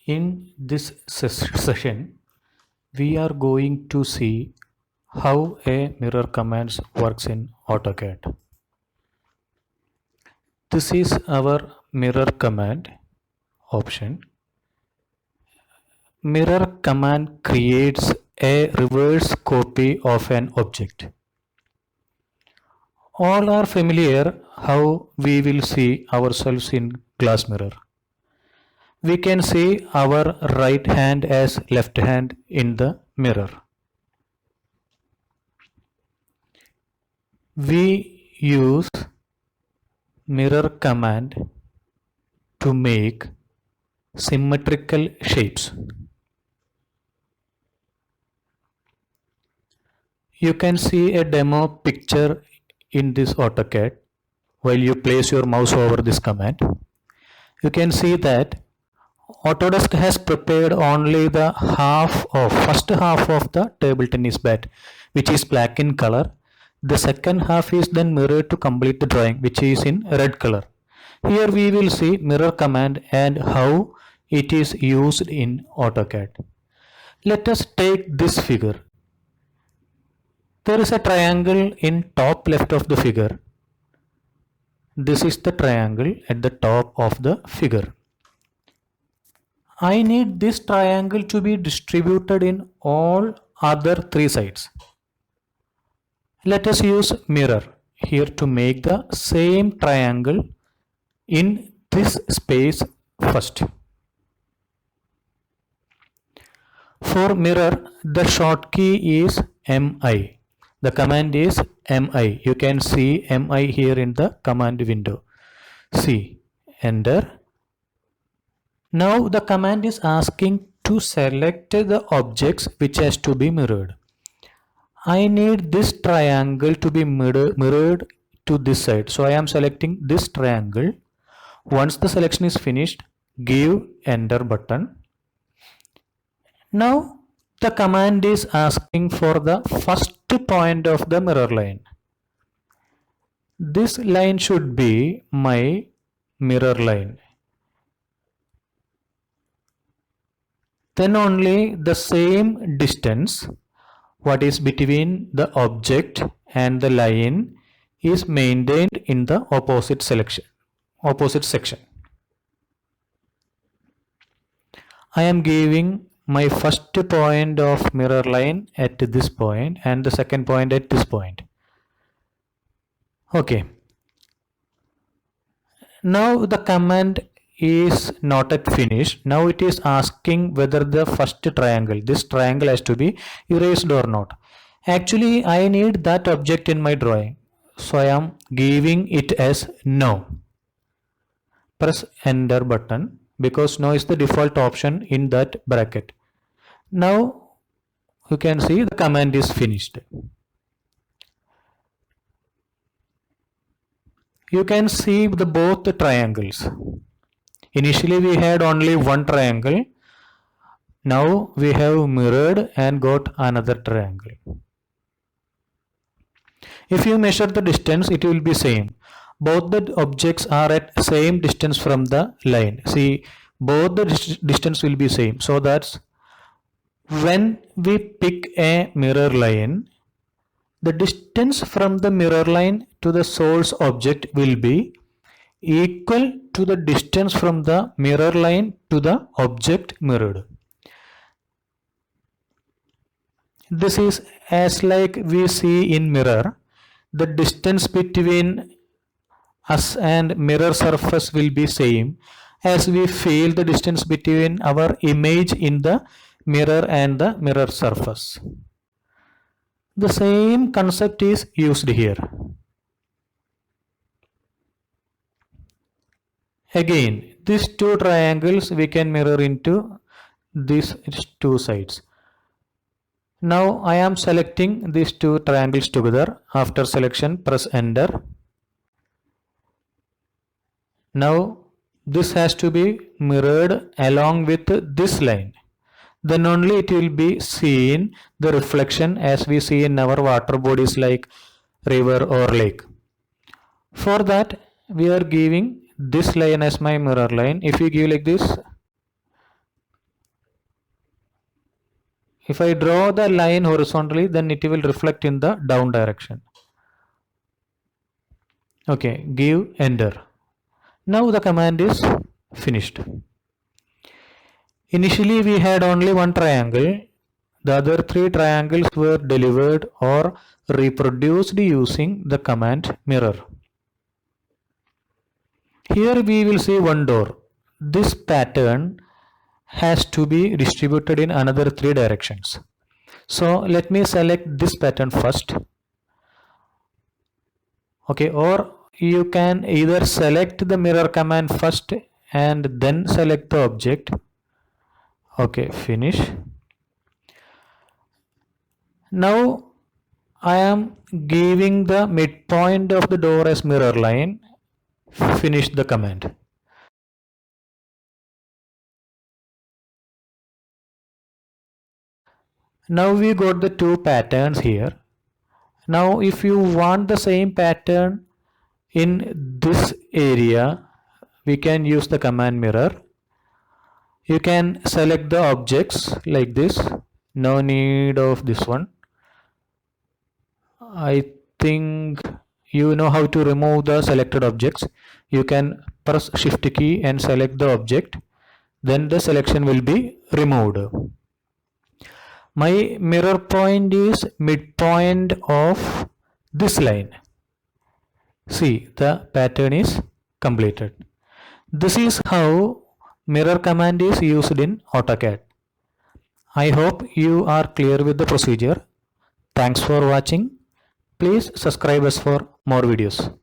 In this session, we are going to see how a mirror command works in AutoCAD. This is our mirror command option. Mirror command creates a reverse copy of an object. All are familiar how we will see ourselves in glass mirror. We can see our right hand as left hand in the mirror. We use mirror command to make symmetrical shapes. You can see a demo picture in this AutoCAD while you place your mouse over this command. You can see that Autodesk has prepared only the first half of the table tennis bat, which is black in color. The second half is then mirrored to complete the drawing, which is in red color. Here we will see mirror command and how it is used in AutoCAD. Let us take this figure. There is a triangle in top left of the figure. This is the triangle at the top of the figure. I need this triangle to be distributed in all other three sides. Let us use mirror here to make the same triangle in this space first. For mirror, the short key is MI. The command is MI. You can see MI here in the command window. See, enter. Now the command is asking to select the objects which has to be mirrored. I need this triangle to be mirrored to this side. So I am selecting this triangle. Once the selection is finished, give enter button. Now the command is asking for the first point of the mirror line. This line should be my mirror line. Then only the same distance what is between the object and the line is maintained in the opposite section. I am giving my first point of mirror line at this point and the second point at this point. Okay. Now the command is not yet finished. Now it is asking whether the first triangle, this triangle has to be erased or not. Actually, I need that object in my drawing. So I am giving it as no. Press enter button because no is the default option in that bracket. Now you can see the command is finished. You can see both the triangles. Initially we had only one triangle. Now we have mirrored and got another triangle. If you measure the distance, it will be same. Both the objects are at same distance from the line. See, both the distance will be same. So that's when we pick a mirror line, the distance from the mirror line to the source object will be equal to the distance from the mirror line to the object mirrored. This is as like we see in mirror, the distance between us and mirror surface will be same as we feel the distance between our image in the mirror and the mirror surface. The same concept is used here. Again, these two triangles we can mirror into these two sides. Now I am selecting these two triangles together. After selection, press enter. Now this has to be mirrored along with this line. Then only it will be seen the reflection as we see in our water bodies like river or lake. For that we are giving this line as my mirror line. If you give like this, If I draw the line horizontally, then it will reflect in the down direction. Okay, give enter. Now the command is finished. Initially we had only one triangle. The other three triangles were delivered or reproduced using the command mirror. Here we will see one door. This pattern has to be distributed in another three directions. So let me select this pattern first. Okay, or you can either select the mirror command first and then select the object. Okay, finish. Now I am giving the midpoint of the door as mirror line. Finish the command. Now we got the two patterns here. Now if you want the same pattern in this area, we can use the command mirror. You can select the objects like this. No need of this one. I think you know how to remove the selected objects. You can press shift key and select the object, then the selection will be removed. My mirror point is midpoint of this line. See, the pattern is completed. This is how mirror command is used in AutoCAD. I hope you are clear with the procedure. Thanks for watching. Please subscribe us for more videos.